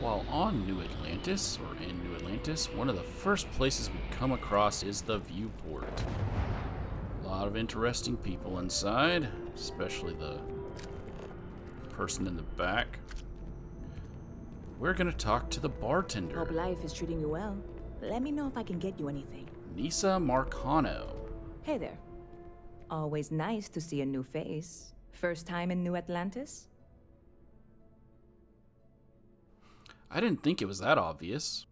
While on New Atlantis, or in New Atlantis, one of the first places we come across is the viewport. A lot of interesting people inside, especially the person in the back. We're gonna talk to the bartender. Hope life is treating you well. Let me know if I can get you anything. Nisa Marcano. Hey there. Always nice to see a new face. First time in New Atlantis? I didn't think it was that obvious.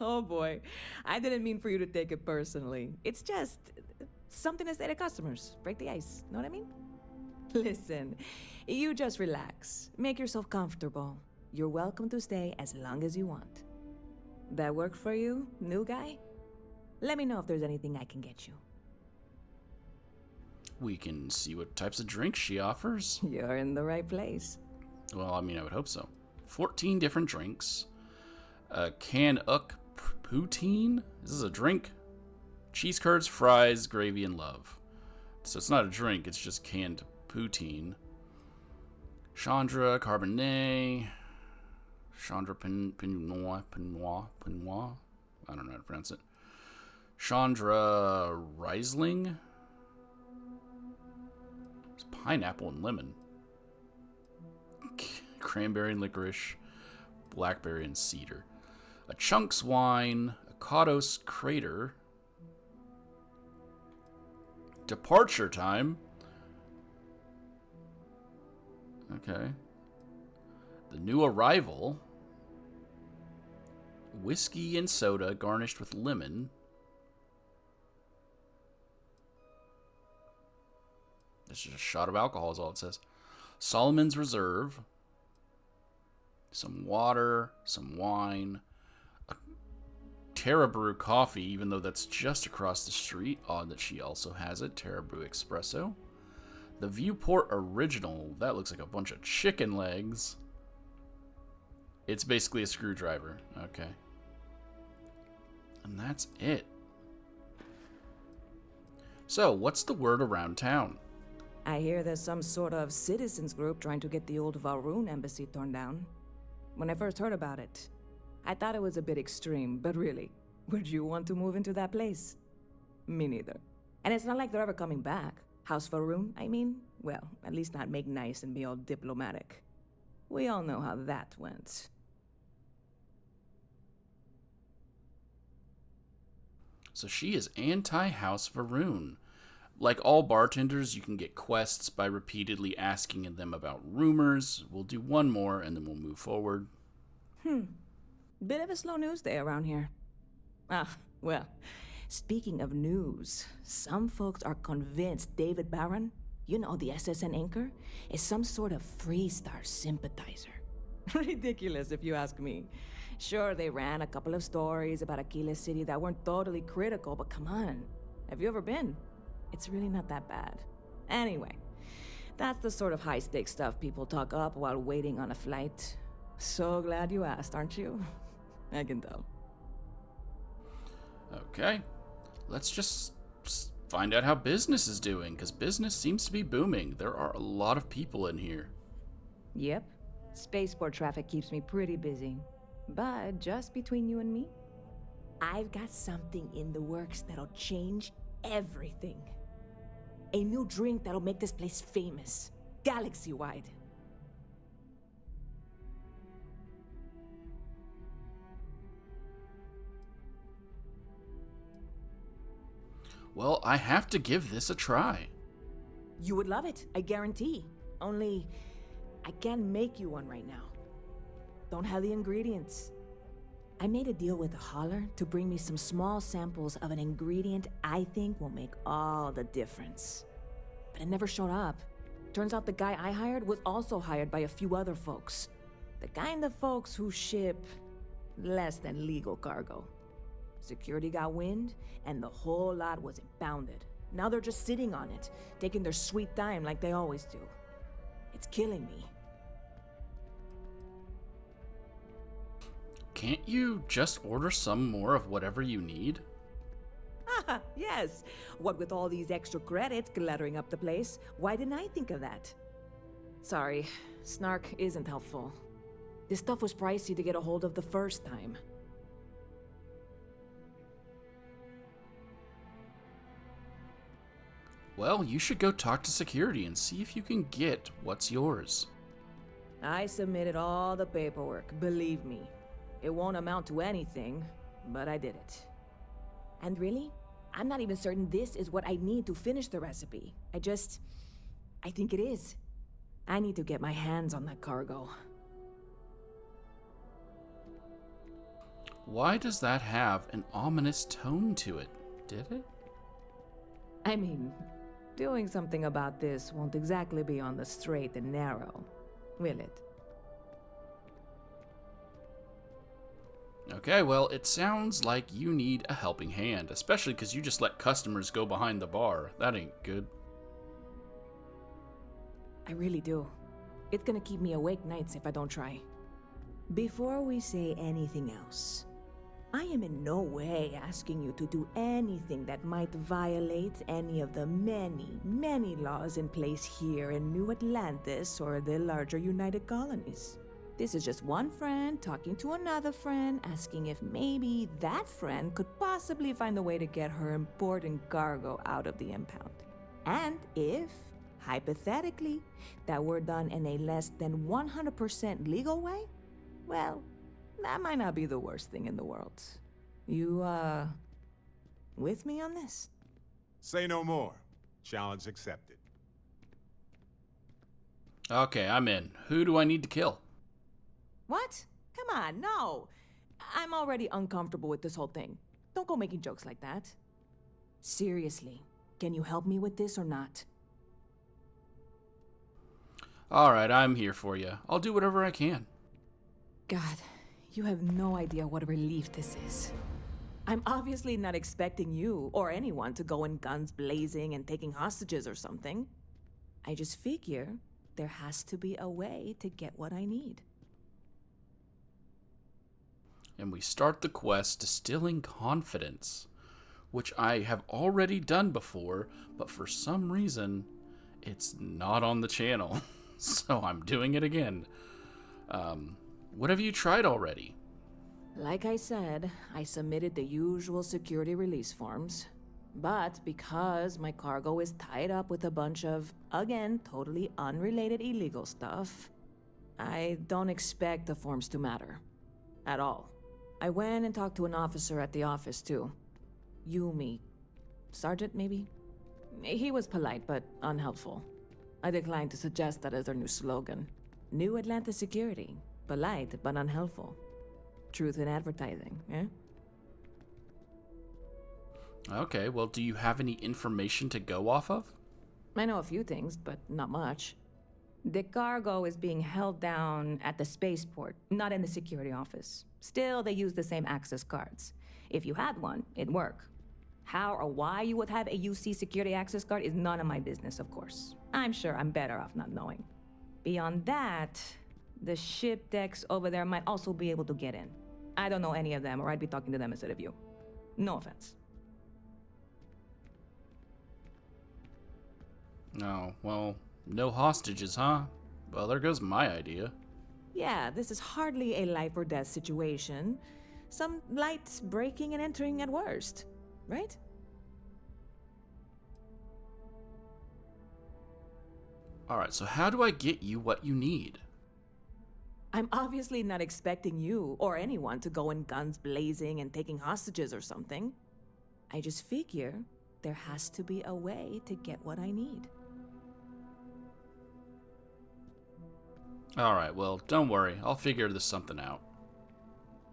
Oh boy. I didn't mean for you to take it personally. It's just something to say to customers. Break the ice. Know what I mean? Listen, you just relax. Make yourself comfortable. You're welcome to stay as long as you want. That work for you, new guy? Let me know if there's anything I can get you. We can see what types of drinks she offers. You're in the right place. Well, I mean, I would hope so. 14 different drinks. Can uk poutine. This is a drink. Cheese curds, fries, gravy, and love. So it's not a drink, it's just canned poutine. Chandra Cabernet. Chandra Pinot. I don't know how to pronounce it. Chandra Riesling. It's pineapple and lemon. Cranberry and licorice. Blackberry and cedar. A Chunks wine. A Kados Crater. Departure time. Okay. The new arrival. Whiskey and soda garnished with lemon. This is a shot of alcohol is all it says. Solomon's Reserve. Some water. Some wine. A Terra Brew coffee, even though that's just across the street. Odd that she also has it. Terra Brew Espresso. The Viewport Original. That looks like a bunch of chicken legs. It's basically a screwdriver. Okay. And that's it. So, what's the word around town? I hear there's some sort of citizens group trying to get the old Valroon embassy torn down. When I first heard about it, I thought it was a bit extreme, but really, would you want to move into that place? Me neither. And it's not like they're ever coming back. House Valroon, I mean? Well, at least not make nice and be all diplomatic. We all know how that went. So she is anti-House Varoon. Like all bartenders, you can get quests by repeatedly asking them about rumors. We'll do one more and then we'll move forward. Bit of a slow news day around here. Ah, well, speaking of news, some folks are convinced David Barron, you know, the SSN anchor, is some sort of Freestar sympathizer. Ridiculous, if you ask me. Sure, they ran a couple of stories about Aquila City that weren't totally critical, but come on. Have you ever been? It's really not that bad. Anyway, that's the sort of high-stakes stuff people talk up while waiting on a flight. So glad you asked, aren't you? I can tell. Okay. Let's just find out how business is doing, because business seems to be booming. There are a lot of people in here. Yep. Spaceport traffic keeps me pretty busy. But just between you and me, I've got something in the works that'll change everything. A new drink that'll make this place famous, galaxy-wide. Well, I have to give this a try. You would love it, I guarantee. Only, I can't make you one right now. Don't have the ingredients. I made a deal with a hauler to bring me some small samples of an ingredient I think will make all the difference. But it never showed up. Turns out the guy I hired was also hired by a few other folks. The kind of folks who ship less than legal cargo. Security got wind, and the whole lot was impounded. Now they're just sitting on it, taking their sweet time like they always do. It's killing me. Can't you just order some more of whatever you need? Ah, yes. What with all these extra credits cluttering up the place, why didn't I think of that? Sorry, snark isn't helpful. This stuff was pricey to get a hold of the first time. Well, you should go talk to security and see if you can get what's yours. I submitted all the paperwork, believe me. It won't amount to anything, but I did it. And really, I'm not even certain this is what I need to finish the recipe. I think it is. I need to get my hands on that cargo. Why does that have an ominous tone to it? Did it? I mean, doing something about this won't exactly be on the straight and narrow, will it? Okay, well, it sounds like you need a helping hand, especially because you just let customers go behind the bar. That ain't good. I really do. It's gonna keep me awake nights if I don't try. Before we say anything else, I am in no way asking you to do anything that might violate any of the many, many laws in place here in New Atlantis or the larger United Colonies. This is just one friend talking to another friend, asking if maybe that friend could possibly find a way to get her important cargo out of the impound. And if, hypothetically, that were done in a less than 100% legal way, well, that might not be the worst thing in the world. You, with me on this? Say no more. Challenge accepted. Okay, I'm in. Who do I need to kill? What? Come on, no. I'm already uncomfortable with this whole thing. Don't go making jokes like that. Seriously, can you help me with this or not? Alright, I'm here for you. I'll do whatever I can. God, you have no idea what a relief this is. I'm obviously not expecting you or anyone to go in guns blazing and taking hostages or something. I just figure there has to be a way to get what I need. And we start the quest Distilling Confidence, which I have already done before, but for some reason, it's not on the channel. So I'm doing it again. What have you tried already? Like I said, I submitted the usual security release forms. But because my cargo is tied up with a bunch of, again, totally unrelated illegal stuff, I don't expect the forms to matter. At all. I went and talked to an officer at the office, too. Yumi. Sergeant, maybe? He was polite, but unhelpful. I declined to suggest that as their new slogan. New Atlantis security. Polite, but unhelpful. Truth in advertising, eh? Okay, well, do you have any information to go off of? I know a few things, but not much. The cargo is being held down at the spaceport, not in the security office. Still, they use the same access cards. If you had one, it'd work. How or why you would have a UC security access card is none of my business, of course. I'm sure I'm better off not knowing. Beyond that, the ship decks over there might also be able to get in. I don't know any of them, or I'd be talking to them instead of you. No offense. Oh, well, no hostages, huh? Well, there goes my idea. Yeah, this is hardly a life or death situation. Some light breaking and entering at worst, right? Alright, so how do I get you what you need? I'm obviously not expecting you or anyone to go in guns blazing and taking hostages or something. I just figure there has to be a way to get what I need. Alright, well, don't worry. I'll figure this something out.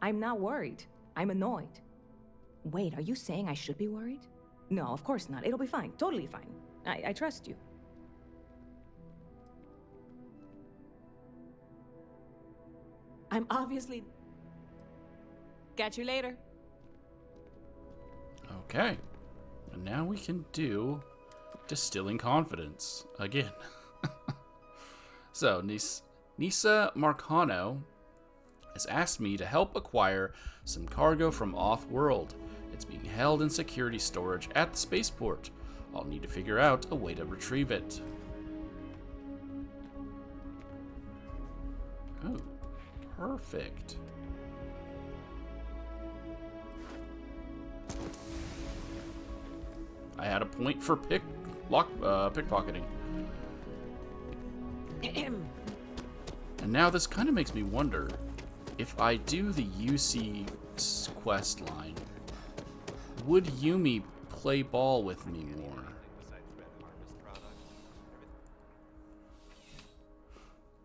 I'm not worried. I'm annoyed. Wait, are you saying I should be worried? No, of course not. It'll be fine. Totally fine. I trust you. I'm obviously... Catch you later. Okay. And now we can do Distilling Confidence again. So, Nisa Marcano has asked me to help acquire some cargo from off-world. It's being held in security storage at the spaceport. I'll need to figure out a way to retrieve it. Oh, Perfect. I had a point for pickpocketing. And now this kind of makes me wonder, if I do the UC quest line, would Yumi play ball with me more?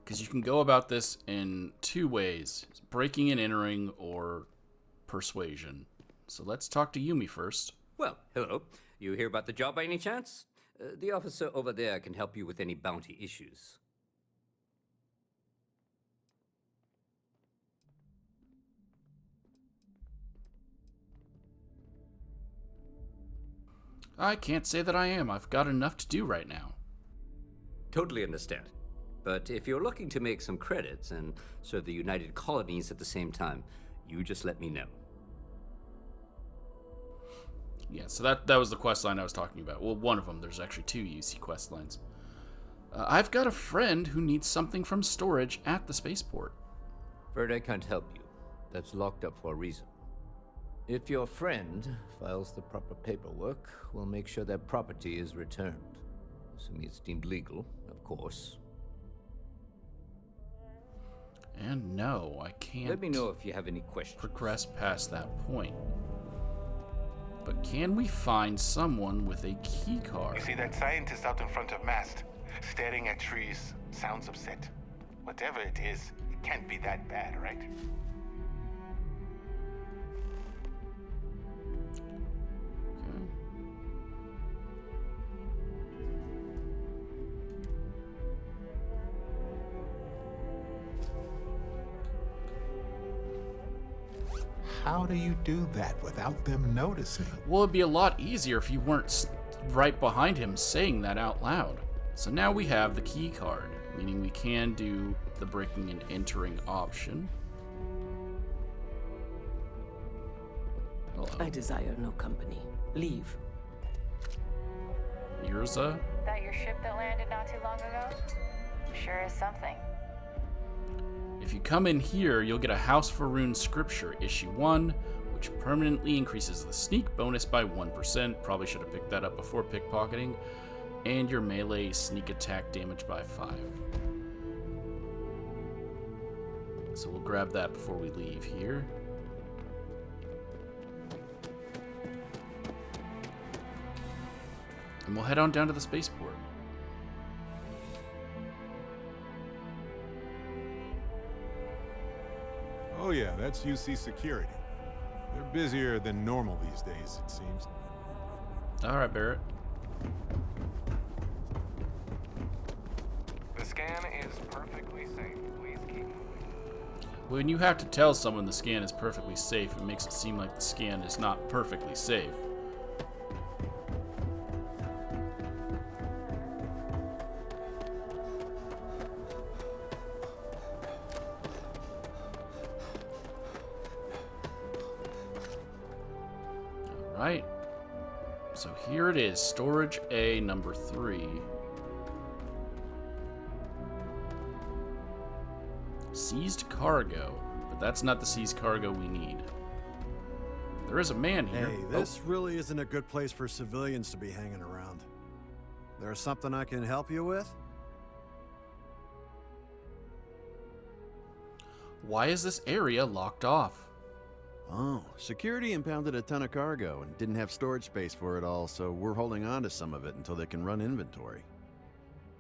Because you can go about this in two ways, breaking and entering or persuasion. So let's talk to Yumi first. Well, hello. You hear about the job by any chance? The officer over there can help you with any bounty issues. I can't say that I am. I've got enough to do right now. Totally understand. But if you're looking to make some credits and serve the United Colonies at the same time, you just let me know. Yeah, so that was the quest line I was talking about. Well, one of them. There's actually two UC quest lines. I've got a friend who needs something from storage at the spaceport. Afraid I can't help you. That's locked up for a reason. If your friend files the proper paperwork, we'll make sure their property is returned. Assuming it's deemed legal, of course. And no, I can't. Let me know if you have any questions. Progress past that point. But can we find someone with a key card? You see that scientist out in front of mast, staring at trees, sounds upset. Whatever it is, it can't be that bad, right? How do you do that without them noticing? Well, it'd be a lot easier if you weren't right behind him saying that out loud. So now we have the key card, meaning we can do the breaking and entering option. Hello. I desire no company. Leave. Mirza? That your ship that landed not too long ago? Sure is something. If you come in here, you'll get a House for Rune Scripture, issue 1, which permanently increases the sneak bonus by 1%. Probably should have picked that up before pickpocketing. And your melee sneak attack damage by 5. So we'll grab that before we leave here. And we'll head on down to the spaceport. Oh yeah, that's UC security. They're busier than normal these days, it seems. All right, Barrett. The scan is perfectly safe. Please keep moving. When you have to tell someone the scan is perfectly safe, it makes it seem like the scan is not perfectly safe. Right. So here it is, storage A number 3. Seized cargo, but that's not the seized cargo we need. There is a man here. Hey, this really isn't a good place for civilians to be hanging around. There's something I can help you with? Why is this area locked off? Oh, security impounded a ton of cargo and didn't have storage space for it all, so we're holding on to some of it until they can run inventory.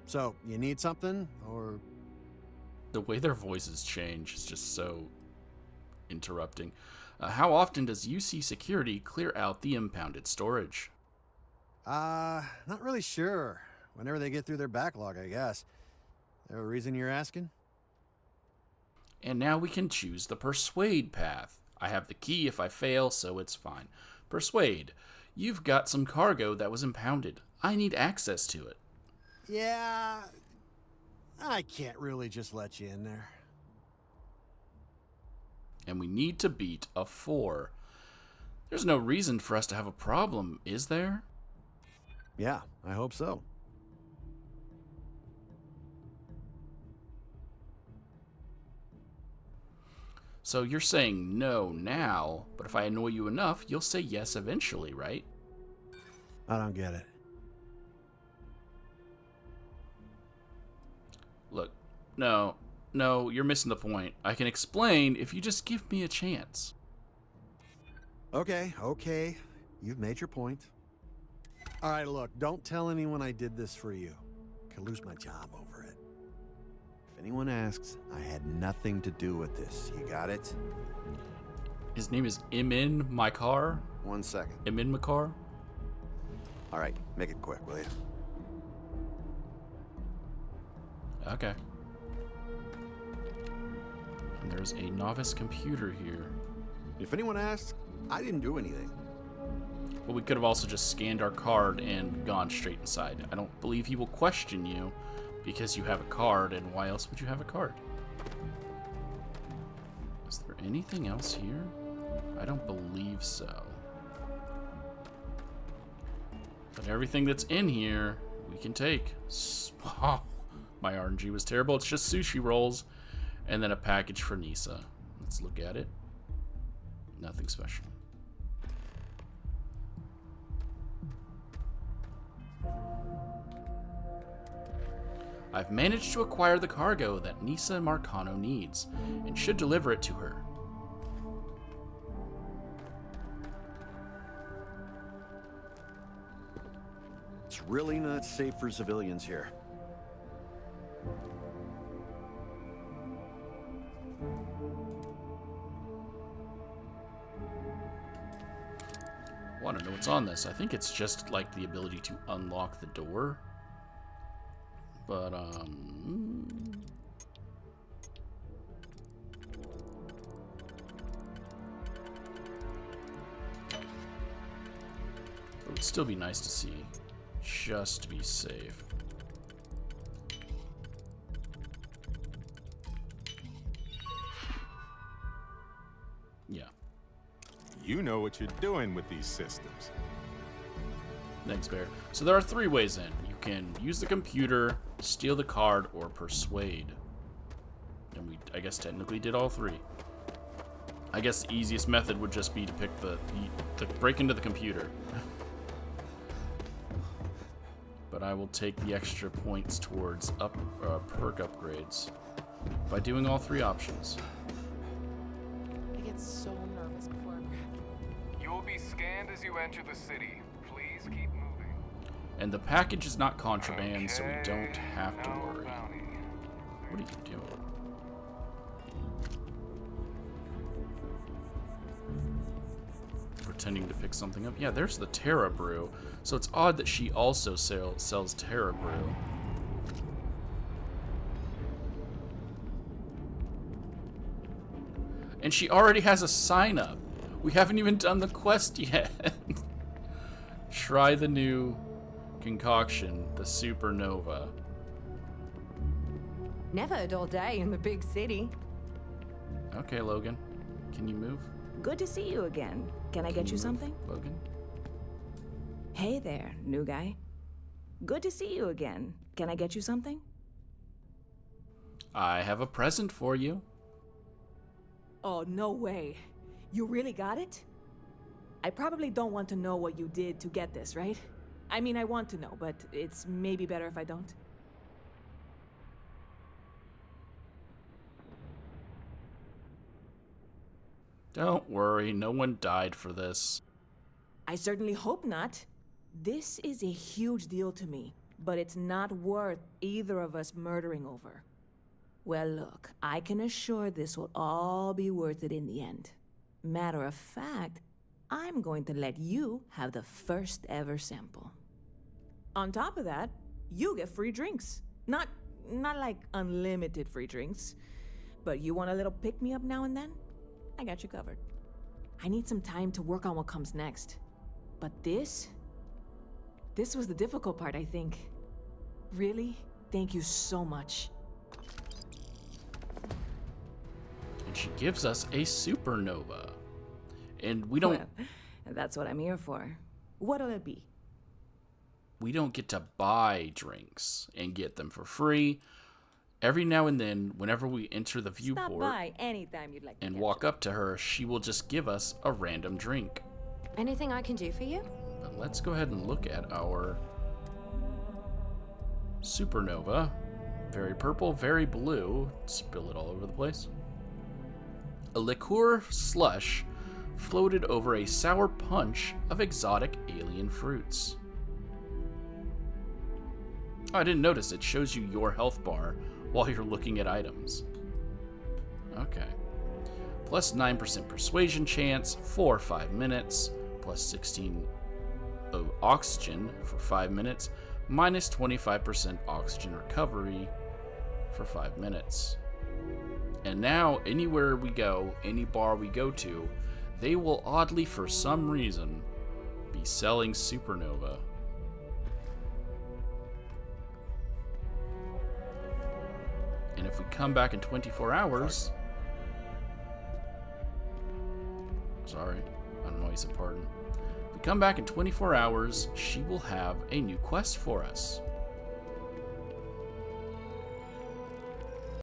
So, you need something, or...? The way their voices change is just so interrupting. How often does UC Security clear out the impounded storage? Not really sure. Whenever they get through their backlog, I guess. There a reason you're asking? And now we can choose the Persuade path. I have the key if I fail, so it's fine. Persuade. You've got some cargo that was impounded. I need access to it. Yeah... I can't really just let you in there. And we need to beat a 4. There's no reason for us to have a problem, is there? Yeah, I hope so. So you're saying no now, but if I annoy you enough, you'll say yes eventually, right? I don't get it. Look, no, you're missing the point. I can explain if you just give me a chance. Okay. You've made your point. All right, look, don't tell anyone I did this for you. I could lose my job over it. If anyone asks, I had nothing to do with this. You got it? His name is Emin Makar. 1 second. Emin Makar? All right, make it quick, will you? Okay. And there's a novice computer here. If anyone asks, I didn't do anything. Well, we could have also just scanned our card and gone straight inside. I don't believe he will question you because you have a card, and why else would you have a card? Is there anything else here? I don't believe so. But everything that's in here, we can take. Oh, my RNG was terrible. It's just sushi rolls and then a package for Nisa. Let's look at it. Nothing special. I've managed to acquire the cargo that Nisa Marcano needs, and should deliver it to her. It's really not safe for civilians here. I want to know what's on this. I think it's just like the ability to unlock the door. But, it would still be nice to see, just to be safe. Yeah. You know what you're doing with these systems. Thanks, Bear. So there are 3 ways in. You can use the computer, steal the card, or persuade. And we, I guess, technically did all 3. I guess the easiest method would just be to pick the break into the computer. But I will take the extra points towards perk upgrades by doing all 3 options. I get so nervous before I grab. You will be scanned as you enter the city. Please keep moving. And the package is not contraband, so we don't have to no worry. bounty. What are you doing? Pretending to pick something up. Yeah, there's the Terra Brew. So it's odd that she also sells Terra Brew. And she already has a sign up. We haven't even done the quest yet. Try the new concoction, the Supernova. Never a dull day in the big city. Okay, Logan. Can you move? Good to see you again. Can I get you move, something? Logan? Hey there, new guy. Good to see you again. Can I get you something? I have a present for you. Oh, no way. You really got it? I probably don't want to know what you did to get this, right? I mean, I want to know, but it's maybe better if I don't. Don't worry, no one died for this. I certainly hope not. This is a huge deal to me, but it's not worth either of us murdering over. Well, look, I can assure this will all be worth it in the end. Matter of fact, I'm going to let you have the first ever sample. On top of that, you get free drinks. Not like unlimited free drinks, but you want a little pick-me-up now and then? I got you covered. I need some time to work on what comes next. But this was the difficult part, I think. Really? Thank you so much. And she gives us a supernova. And we don't... Well, that's what I'm here for. What'll it be? We don't get to buy drinks and get them for free. Every now and then, whenever we enter the Stop viewport by anytime you'd like to and catch walk up to her, she will just give us a random drink. Anything I can do for you? But let's go ahead and look at our supernova. Very purple, very blue. Spill it all over the place. A liqueur slush floated over a sour punch of exotic alien fruits. Oh, I didn't notice. It shows you your health bar while you're looking at items. Okay. Plus 9% persuasion chance for 5 minutes. Plus 16 oxygen for 5 minutes. Minus 25% oxygen recovery for 5 minutes. And now, anywhere we go, any bar we go to, they will oddly, for some reason, be selling supernova. And if we come back in 24 hours... Sorry, I don't know why you said pardon. If we come back in 24 hours, she will have a new quest for us.